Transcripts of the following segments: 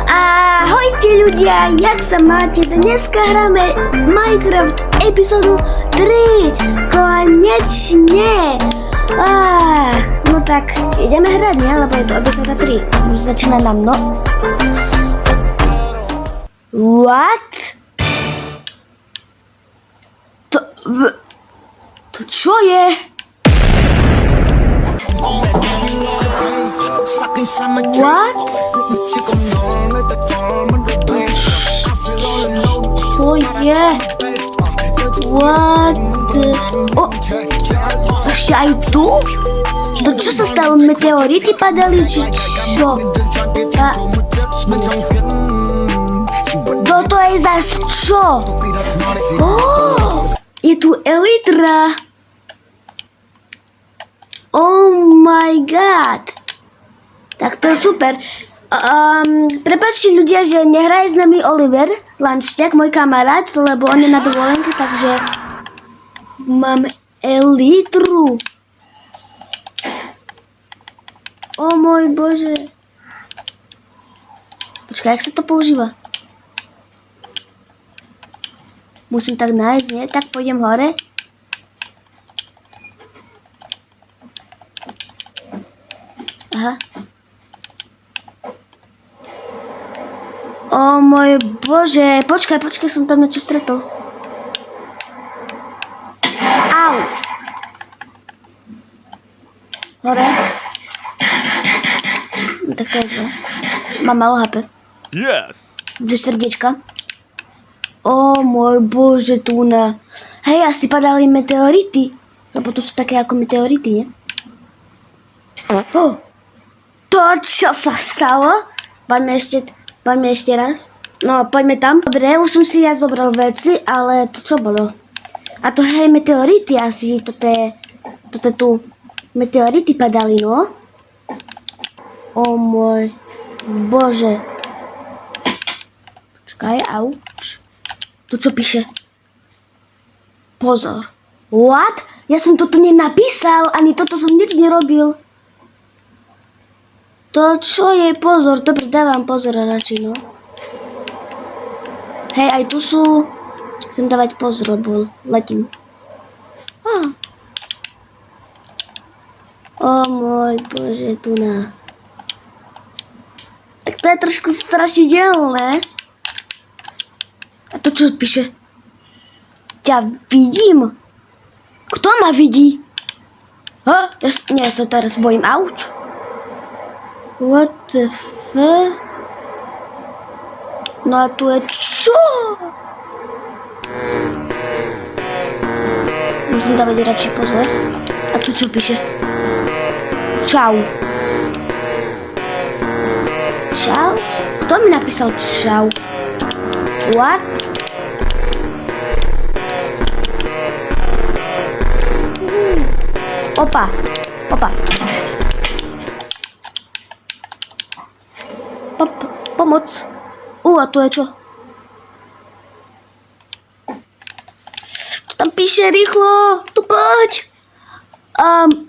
Ahojte ľudia, jak sa máte? Dneska hráme Minecraft epizódu 3. Konečne. No tak, ideme hrať, nie? Lebo je to epizóda 3. Už začína nám, no. What? To čo je? What? Čo je? What? Ešte aj tu? To čo sa stalo? Meteority padali, či čo? Toto je zas čo? Je tu Elytra. Oh my god. Tak to je super. Prepáčte ľudia, že nehraje s nami Oliver Lanšťák, môj kamarát, lebo on je na dovolenke, takže mám Elytru. O môj bože. Počkaj, jak sa to používa? Musím tak nájsť, nie? Tak pôjdem hore. Aha. O môj bože. Počkaj, som tam niečo stretol. Au. Hore. No tak to je zle. Mám malo HP. Yes. 2 srdiečka. O môj bože, túna. Hej, asi padali meteority. Lebo to sú také ako meteority, nie? To, čo sa stalo? Poďme ešte raz. No, poďme tam. Dobre, už som si ja zobral veci, ale to čo bolo? A to hej, meteority asi. Toto je tu. Meteority padali, no? O môj bože. Počkaj, auč. Tu čo píše? Pozor. What? Ja som toto nenapísal, ani toto som nič nerobil. To čo je? Pozor, dobre, dávam pozor radšej, no. Hej, aj tu sú. Chcem dávať pozor, lebo letím. O môj bože, tu na. Tak to je trošku strašidelné. A to čo píše? Ťa vidím. Kto ma vidí? Ja sa teraz bojím, auč. What the fuck? No a tu je čo? Musím dávať radšej pozor. A tu čo píše? Čau. Čau? Kto mi napísal čau? What? Opa. Pomoc. A tu je čo? Tu tam píše rýchlo. Tu poď.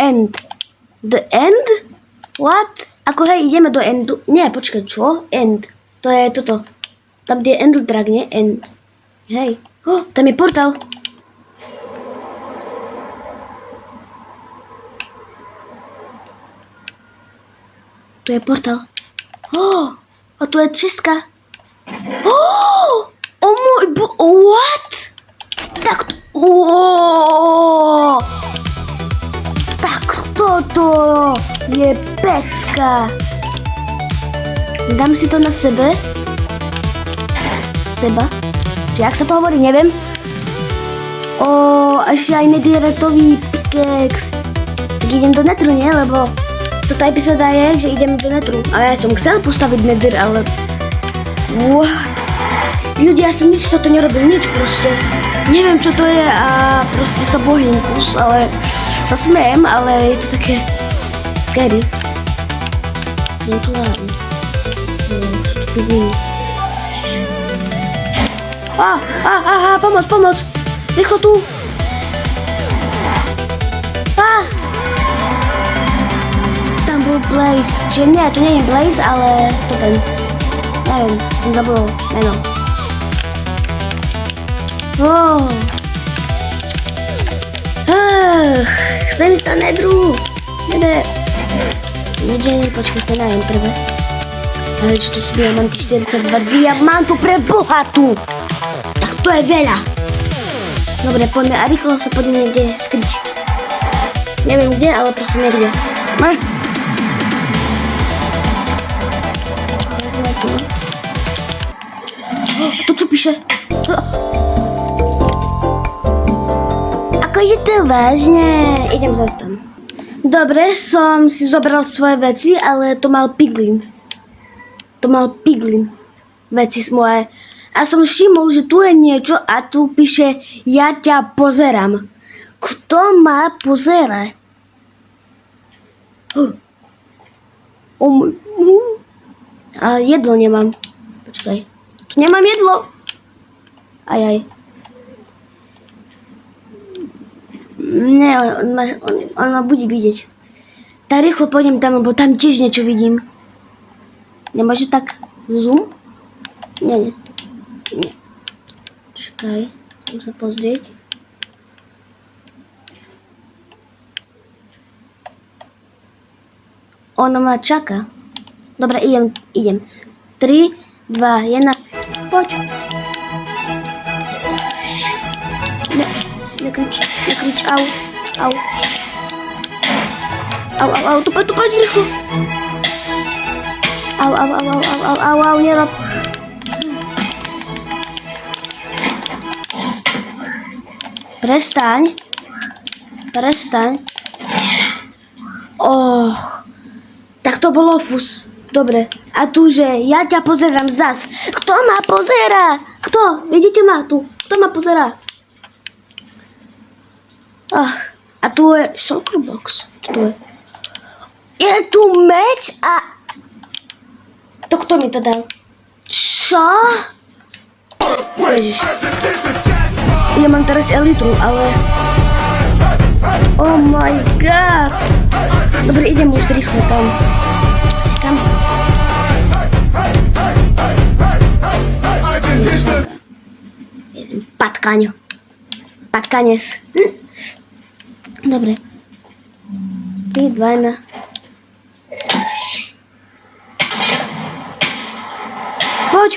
End. The end? What? Ako hej, ideme do endu. Nie, počkaj, čo? End. To je toto. Tam, kde je Ender Drag, nie? End. Hej. Tam je portál. Tu je portál. A tu je cestka. O môj what? Tak. Tak toto je pecka. Dám si to na sebe. Seba. Či jak sa to hovorí, neviem. Ešte aj netheriteový pickaxe. Tak idem do netru, nie? Lebo tá epizóda je, že ideme do netru. Ale ja som chcel postaviť nether, ale what? Ľudia, ja som nič toto nerobil, nič proste. Neviem, čo to je a proste sa bojím kus, ale sa smejem, ale je to také scary. No tu lávam. Pomoc! Rýchlo tu! Tam bol Blaze. Čiže nie, to nie je Blaze, ale to ten. Neviem, som zabudol meno. Wow. Chcem ísť na nedru. Nede, počkaj, sa najem prvé. Ale čo to sú diamanty, 42 diamantu pre bohatú. Tak to je veľa. Dobre, poďme a rýchlo sa poďme niekde skryť. Neviem kde, ale prosím niekde. To čo píše? Akože to vážne. Idem zase tam. Dobre, som si zobral svoje veci, ale to mal Piglin. Veci moje. A som všimol, že tu je niečo a tu píše ja ťa pozerám. Kto ma pozera? A jedlo nemám. Počkaj. Tu nemám jedlo. Ajaj. Nie, on ma bude vidieť. Tak rýchlo pôjdem tam, lebo tam tiež niečo vidím. Nemôže tak zoom? Nie. Čakaj, chcem sa pozrieť. Ona ma čaká. Dobre, idem. 3, 2, 1, poď. Nekrič, au. Au, tu poď rýchlo. Au, nerob. Prestaň. Tak to bolo fus. Dobre. A tu, že ja ťa pozerám zas. Kto ma pozerá? Kto? Vidíte ma tu? Kto ma pozerá? A tu je shulker box. Čo tu je? Je tu meč a... To kto mi to dal? Čo? Ježiš. Ja mám teraz elitru, ale... Oh my god. Dobre, idem už rýchlo tam. Patkanes. Dobre. 3, 2, 1. Poď.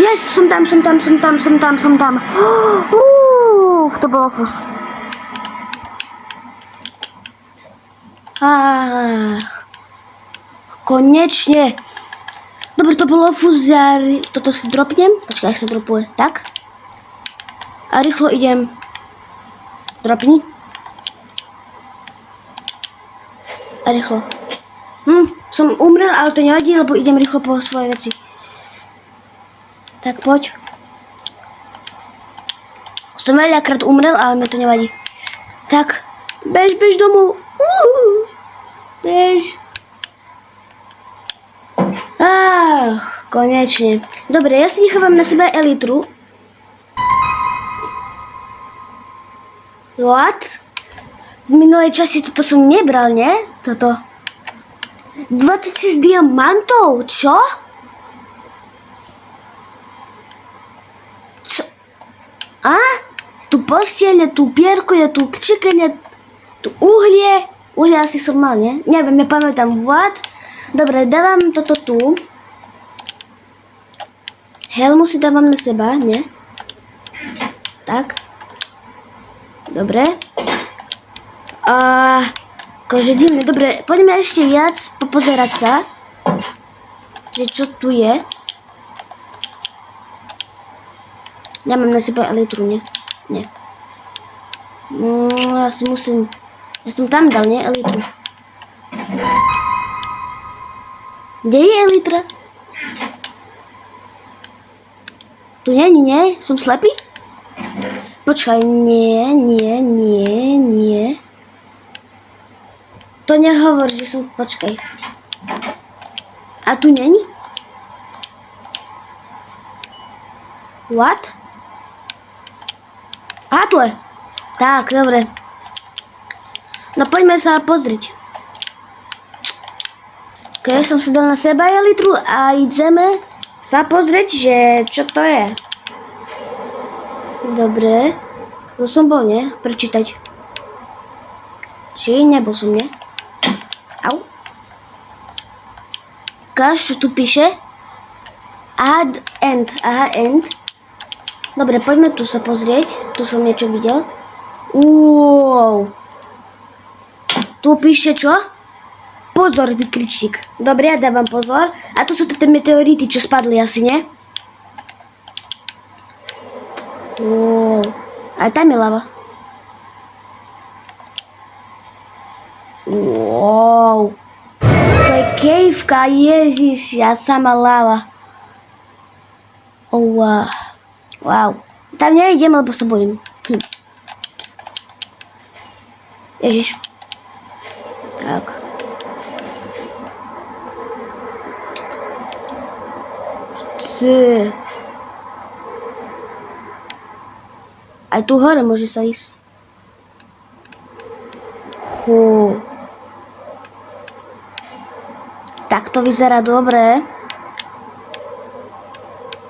Yes, som tam. To bolo fus. Konečne. Dobre, to bolo fus. Toto si dropnem. Počkaj, jak sa dropuje. Tak. A rýchlo idem. Dropni. A rýchlo. Som umrel, ale to nevadí, lebo idem rýchlo po svoje veci. Tak poď. Som veľakrát umrel, ale mi to nevadí. Tak. Bež domov. Bež. Konečne. Dobre, ja si nechávam na seba elitru. What? V minulej časti toto som nebral, nie? Toto. 26 diamantov, čo? Tu postiel, tu pierko, tu chicken, tu uhlie. Uhlie asi som mal, nie? Neviem, nepamätám. What? Dobre, dávam toto tu. Helmu si dávam na seba, nie? Tak. Dobre. Akože divné. Dobre, poďme ešte viac popozerať sa. Že čo tu je. Nemám na seba elitru, nie? Nie. Asi musím... Ja som tam dal, nie? Elitru. Kde je elitra? Tu nie? Som slepý? Počkaj, nie. To nehovor, že som... Počkaj. A tu není? What? Tu je. Tak, dobre. No poďme sa pozrieť. Ok, som si dal na seba elitru a ideme sa pozrieť, že čo to je. Dobre. To som bol, nie? Prečítať. Či nebol som, nie? Au. Čo tu píše? Add end. Aha, end. Dobre, poďme tu sa pozrieť. Tu som niečo videl. Wow. Tu píše čo? Pozor, vykričník. Dobre, ja dávam pozor. A tu sú tie meteority, čo spadli asi, nie? Wow. A tam je lava. Wow. To je kejvka, ježiš, ja sama lava. Oh, wow. Wow. Tam nejdem, lebo sa bojím. Ježiš. Tak. Ty. Aj tu hore môže sa ísť. Tak to vyzerá dobre.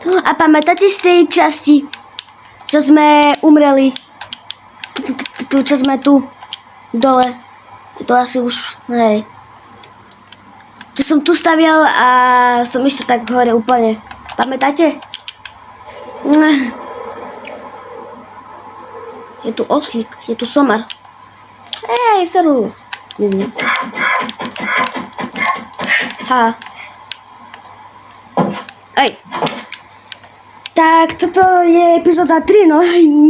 A pamätáte z tej časti, čo sme umreli? Čo sme tu dole. To asi už, hej. Čo som tu stavial a som ešte tak hore úplne. Pamätáte? Je tu oslík, je tu somar. Ej, servus. Ha. Ej. Tak, toto je epizóda 3, no.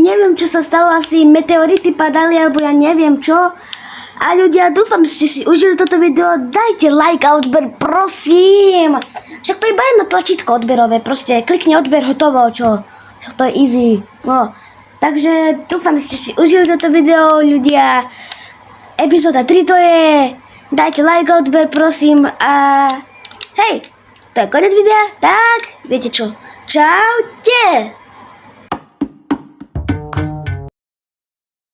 Neviem, čo sa stalo, asi meteority padali, alebo ja neviem čo. A ľudia, dúfam, že ste si užili toto video. Dajte like a odber, prosím. Však to je iba jedno tlačítko odberové, proste klikni odber, hotovo, čo. Však to je easy, no. Takže dúfam, že ste si užili toto video, ľudia. Epizóda 3 to je. Dajte like a odber, prosím. A hej, to je konec videa. Tak, viete čo. Čaute.